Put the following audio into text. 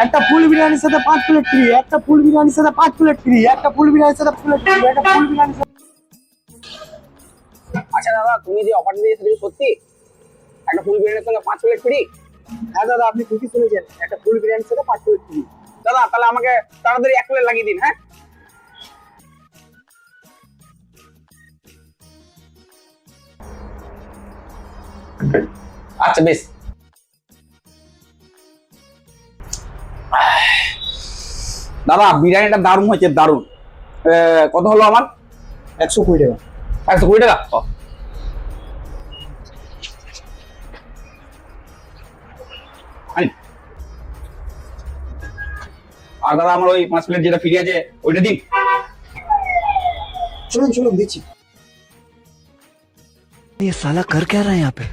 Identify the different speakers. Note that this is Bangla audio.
Speaker 1: একটা ফুল বিরিয়ানির সাথে 5 প্লেট ফ্রি, একটা ফুল বিরিয়ানির সাথে 5 প্লেট ফ্রি, একটা ফুল বিরিয়ানির সাথে প্লেট ফ্রি, একটা ফুল বিরিয়ানির সাথে।
Speaker 2: আচ্ছা দাদা, তুমি যে অফারটা দিয়েছো সেটা কি সত্যি? একটা ফুল বিরিয়ানির সঙ্গে 5 প্লেট ফ্রি?
Speaker 1: হ্যাঁ দাদা, আপনি ঠিকই শুনেছেন, একটা ফুল বিরিয়ানির সাথে 5 প্লেট ফ্রি।
Speaker 2: দাদা তাহলে আমাকে তাড়াতাড়ি 1 প্লেট লাগিয়ে দিন। হ্যাঁ, আচ্ছা বেশ। দাদা বিরিয়ানিটা দারুণ হয়েছে, দারুণ। কত হলো আমার?
Speaker 1: 120 টাকা।
Speaker 2: 120 টাকা। আনি। আর দাদা আমার ওই 5 প্লেট যেটা ফ্রি আছে ওইটা দিন।
Speaker 1: চলুন চলুন দিচ্ছি।
Speaker 3: ये साला कर क्या रहा है यहाँ पे